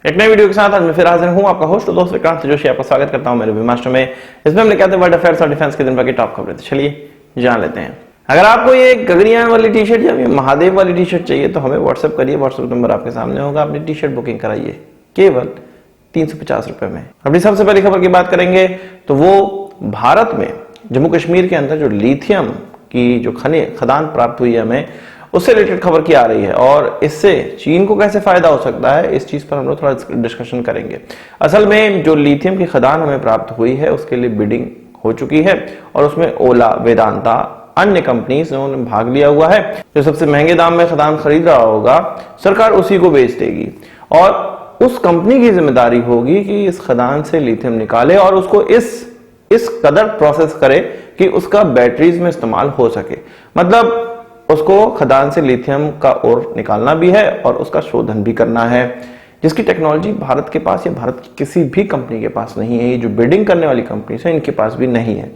एक नई वीडियो के साथ आज मैं फिर हाजिर हूं, आपका होस्ट और दोस्त विक्रांत जोशी आपका स्वागत करता हूं मेरे वेबमास्टर में। इसमें हम लेके आते हैं वर्ल्ड अफेयर्स और डिफेंस के दिन भर की टॉप खबरें। तो चलिए जान लेते हैं। अगर आपको ये गगनयान वाली टी शर्ट या महादेव वाली टी शर्ट चाहिए तो हमें व्हाट्सएप करिए। व्हाट्सएप नंबर आपके सामने होगा। अपनी टी शर्ट बुकिंग कराइए केवल 350 रुपए में। अपनी सबसे पहली खबर की बात करेंगे तो वो भारत में जम्मू कश्मीर के अंदर जो लिथियम की जो खदान प्राप्त हुई है हमें, उससे रिलेटेड खबर की आ रही है और इससे चीन को कैसे फायदा हो सकता है, इस चीज पर हम लोग थोड़ा डिस्कशन करेंगे। असल में जो लिथियम की खदान हमें प्राप्त हुई है उसके लिए बिडिंग हो चुकी है और उसमें ओला, वेदांता, अन्य कंपनीज ने भाग लिया हुआ है। जो सबसे महंगे दाम में खदान खरीद रहा होगा सरकार उसी को बेच देगी और उस कंपनी की जिम्मेदारी होगी कि इस खदान से लिथियम निकाले और उसको इस कदर प्रोसेस करे कि उसका बैटरीज में इस्तेमाल हो सके। मतलब उसको खदान से लिथियम का ओर निकालना भी है और उसका शोधन भी करना है, जिसकी टेक्नोलॉजी भारत के पास या भारत की किसी भी कंपनी के पास नहीं है। ये जो बिडिंग करने वाली कंपनी है इनके पास भी नहीं है।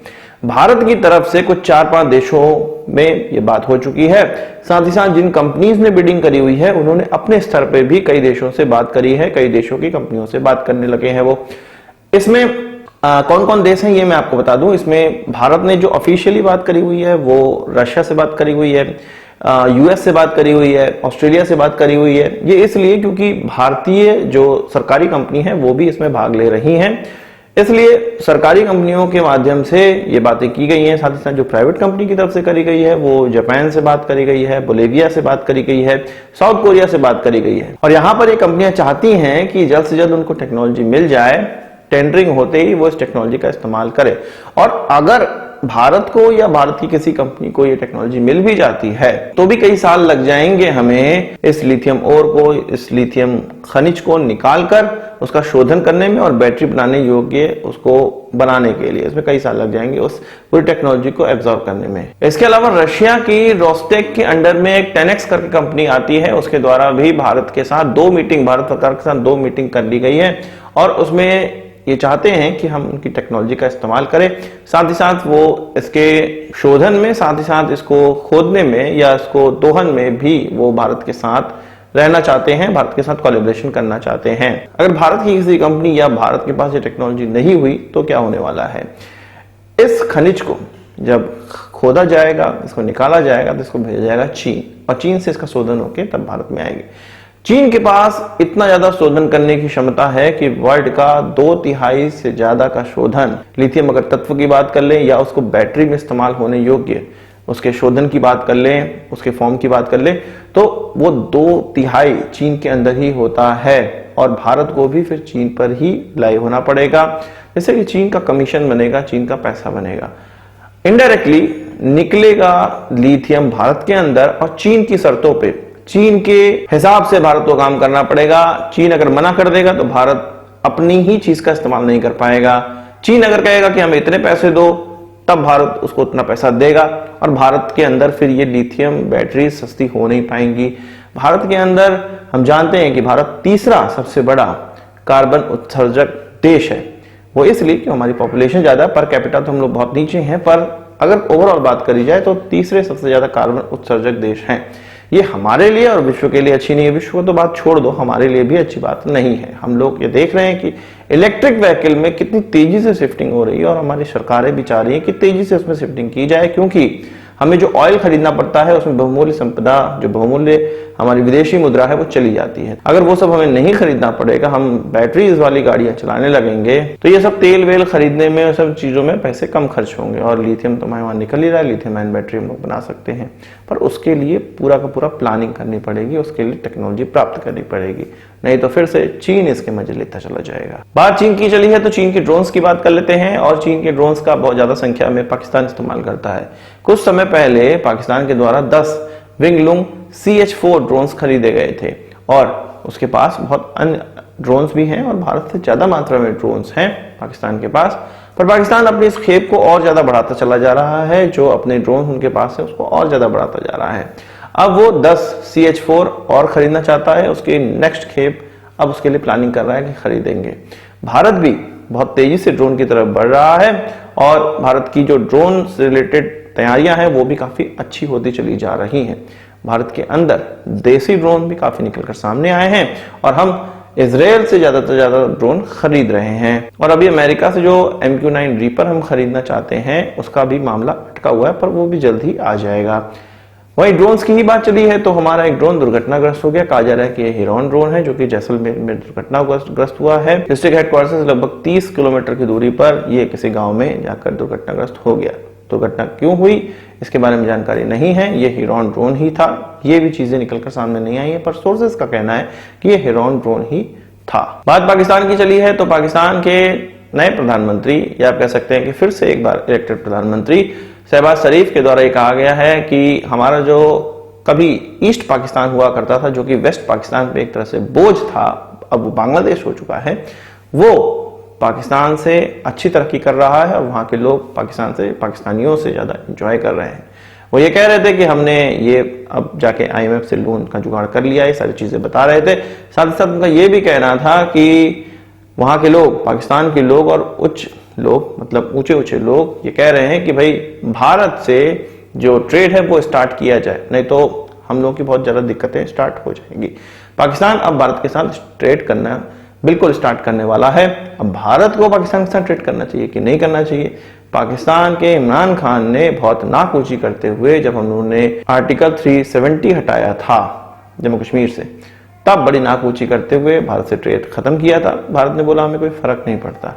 भारत की तरफ से कुछ 4-5 देशों में ये बात हो चुकी है। साथ ही साथ जिन कंपनीज ने बिडिंग करी हुई है उन्होंने अपने स्तर पे भी कई देशों से बात करी है, कई देशों की कंपनियों से बात करने लगे हैं वो। इसमें कौन कौन देश हैं ये मैं आपको बता दूं। इसमें भारत ने जो ऑफिशियली बात करी हुई है वो रशिया से बात करी हुई है, यूएस से बात करी हुई है, ऑस्ट्रेलिया से बात करी हुई है। ये इसलिए क्योंकि भारतीय जो सरकारी कंपनी है वो भी इसमें भाग ले रही हैं, इसलिए सरकारी कंपनियों के माध्यम से ये बातें की गई हैं। साथ ही साथ जो प्राइवेट कंपनी की तरफ से करी गई है वो जापान से बात करी गई है, बोलिविया से बात करी गई है, साउथ कोरिया से बात करी गई है। और यहां पर ये कंपनियां चाहती हैं कि जल्द से जल्द उनको टेक्नोलॉजी मिल जाए, टेंडरिंग होते ही वो इस टेक्नोलॉजी का इस्तेमाल करे। और अगर भारत को या भारत की किसी कंपनी को ये टेक्नोलॉजी मिल भी जाती है तो भी कई साल लग जाएंगे हमें इस लिथियम ओर को, इस लिथियम खनिज को निकालकर उसका शोधन करने में और बैटरी बनाने योग्य उसको बनाने के लिए। इसमें कई साल लग जाएंगे उस पूरी टेक्नोलॉजी को एब्जॉर्ब करने में। इसके अलावा रशिया की रोस्टेक के अंडर में एक 10X करके कंपनी आती है, उसके द्वारा भी भारत के साथ भारत सरकार के साथ 2 मीटिंग कर ली गई है और उसमें ये चाहते हैं कि हम उनकी टेक्नोलॉजी का इस्तेमाल करें। साथ ही साथ वो इसके शोधन में, साथ ही साथ इसको खोदने में या इसको दोहन में भी वो भारत के साथ रहना चाहते हैं, भारत के साथ कोलैबोरेशन करना चाहते हैं। अगर भारत की किसी कंपनी या भारत के पास ये टेक्नोलॉजी नहीं हुई तो क्या होने वाला है। इस खनिज को जब खोदा जाएगा, इसको निकाला जाएगा तो इसको भेजा जाएगा चीन और चीन से इसका शोधन होकर तब भारत में आएगी। चीन के पास इतना ज्यादा शोधन करने की क्षमता है कि वर्ल्ड का 2/3 से ज्यादा का शोधन, लिथियम अगर तत्व की बात कर लें या उसको बैटरी में इस्तेमाल होने योग्य उसके शोधन की बात कर लें, उसके फॉर्म की बात कर लें, तो वो 2/3 चीन के अंदर ही होता है और भारत को भी फिर चीन पर ही लाई होना पड़ेगा। जैसे कि चीन का कमीशन बनेगा, चीन का पैसा बनेगा, इनडायरेक्टली निकलेगा लिथियम भारत के अंदर और चीन की शर्तों पे, चीन के हिसाब से भारत को काम करना पड़ेगा। चीन अगर मना कर देगा तो भारत अपनी ही चीज का इस्तेमाल नहीं कर पाएगा। चीन अगर कहेगा कि हमें इतने पैसे दो तब भारत उसको उतना पैसा देगा और भारत के अंदर फिर ये लिथियम बैटरी सस्ती हो नहीं पाएंगी। भारत के अंदर हम जानते हैं कि भारत तीसरा सबसे बड़ा कार्बन उत्सर्जक देश है। वो इसलिए कि हमारी पॉपुलेशन ज्यादा, पर कैपिटा तो हम लोग बहुत नीचे हैं, पर अगर ओवरऑल बात करी जाए तो तीसरे सबसे ज्यादा कार्बन उत्सर्जक देश हैं। ये हमारे लिए और विश्व के लिए अच्छी नहीं है। विश्व को तो बात छोड़ दो, हमारे लिए भी अच्छी बात नहीं है। हम लोग ये देख रहे हैं कि इलेक्ट्रिक व्हीकल में कितनी तेजी से शिफ्टिंग हो रही है और हमारी सरकारें भी चाह रही है कि तेजी से उसमें शिफ्टिंग की जाए, क्योंकि हमें जो ऑयल खरीदना पड़ता है उसमें बहुमूल्य संपदा, जो बहुमूल्य हमारी विदेशी मुद्रा है वो चली जाती है। अगर वो सब हमें नहीं खरीदना पड़ेगा, हम बैटरीज वाली गाड़ियां चलाने लगेंगे तो ये सब तेल वेल खरीदने में, सब चीजों में पैसे कम खर्च होंगे और लिथियम तो हमारे वहां निकल ही रहा है। लिथियम आयन बैटरी हम लोग बना सकते हैं, पर उसके लिए पूरा का पूरा प्लानिंग करनी पड़ेगी, उसके लिए टेक्नोलॉजी प्राप्त करनी पड़ेगी, नहीं तो फिर से चीन इसके मजे लेता चला जाएगा। बात चीन की चली है तो चीन के ड्रोन्स की बात कर लेते हैं। और चीन के ड्रोन्स का बहुत ज्यादा संख्या में पाकिस्तान इस्तेमाल करता है। कुछ समय पहले पाकिस्तान के द्वारा 10 विंगलुंग CH-4 ड्रोन्स खरीदे गए थे और उसके पास बहुत अन्य ड्रोन्स भी हैं और भारत से ज्यादा मात्रा में ड्रोन्स हैं पाकिस्तान के पास। पर पाकिस्तान अपनी इस खेप को और ज्यादा बढ़ाता चला जा रहा है, जो अपने ड्रोन उनके पास है उसको और ज्यादा बढ़ाता जा रहा है। अब वो 10 CH-4 और खरीदना चाहता है। उसकी नेक्स्ट खेप अब उसके लिए प्लानिंग कर रहा है कि खरीदेंगे। भारत भी बहुत तेजी से ड्रोन की तरफ बढ़ रहा है और भारत की जो ड्रोन से रिलेटेड तैयारियां हैं वो भी काफी अच्छी होती चली जा रही हैं। भारत के अंदर देसी ड्रोन भी काफी निकलकर सामने आए हैं और हम इजराइल से ज्यादा ड्रोन खरीद रहे हैं। और अभी अमेरिका से जो MQ-9 रीपर हम खरीदना चाहते हैं उसका भी मामला अटका हुआ है, पर वो भी जल्द ही आ जाएगा। वहीं ड्रोन्स की ही बात चली है तो हमारा एक ड्रोन दुर्घटनाग्रस्त हो गया। कहा जा रहा है कि ये हिरॉन ड्रोन है जो कि जैसलमेर में दुर्घटनाग्रस्त हुआ है। डिस्ट्रिक्ट हेडक्वार्टर से लगभग 30 किलोमीटर की दूरी पर ये किसी गांव में जाकर दुर्घटनाग्रस्त हो गया। दुर्घटना क्यों हुई इसके बारे में जानकारी नहीं है। ये हिरॉन ड्रोन ही था, ये भी चीजें निकलकर सामने नहीं आई है, पर सोर्सेस का कहना है कि ये हिरॉन ड्रोन ही था। बात पाकिस्तान की चली है तो पाकिस्तान के नए प्रधानमंत्री, या आप कह सकते हैं कि फिर से एक बार इलेक्टेड प्रधानमंत्री शहबाज शरीफ के द्वारा ये कहा गया है कि हमारा जो कभी ईस्ट पाकिस्तान हुआ करता था, जो कि वेस्ट पाकिस्तान पे एक तरह से बोझ था, अब वो बांग्लादेश हो चुका है, वो पाकिस्तान से अच्छी तरक्की कर रहा है और वहां के लोग पाकिस्तानियों से ज्यादा एंजॉय कर रहे हैं। वो ये कह रहे थे कि हमने ये अब जाके IMF से लोन का जुगाड़ कर लिया, ये सारी चीजें बता रहे थे। साथ ही साथ उनका ये भी कहना था कि वहां के लोग, पाकिस्तान के लोग और उच्च लोग, मतलब ऊंचे लोग ये कह रहे हैं कि भाई भारत से जो ट्रेड है वो स्टार्ट किया जाए, नहीं तो हम लोगों की बहुत ज्यादा दिक्कतें स्टार्ट हो जाएंगी। पाकिस्तान अब भारत के साथ ट्रेड करना बिल्कुल स्टार्ट करने वाला है। अब भारत को पाकिस्तान के साथ ट्रेड करना चाहिए कि नहीं करना चाहिए। पाकिस्तान के इमरान खान ने बहुत नाक ऊंची करते हुए जब हम लोगों ने आर्टिकल 370 हटाया था जम्मू कश्मीर से, तब बड़ी नाक ऊंची करते हुए भारत से ट्रेड खत्म किया था। भारत ने बोला हमें कोई फर्क नहीं पड़ता।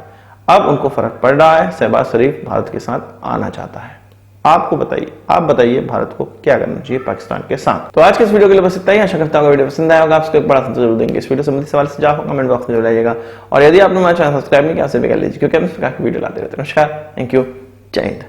अब उनको फर्क पड़ रहा है, शहबाज शरीफ भारत के साथ आना चाहता है। आप बताइए भारत को क्या करना चाहिए पाकिस्तान के साथ। तो आज के इस वीडियो के लिए बस इतना ही। आशा करता हूँ वीडियो पसंद आया होगा, आपको एक बड़ा सा जरूर देंगे। इस वीडियो संबंधित सवाल से जाओ कमेंट बॉक्स में जरूर आइएगा, और यदि आपने हमारा चैनल सब्सक्राइब नहीं किया कर लीजिए, क्योंकि हम इस प्रकार की वीडियो लाते रहते हैं। नमस्कार, थैंक यू, जय हिंद।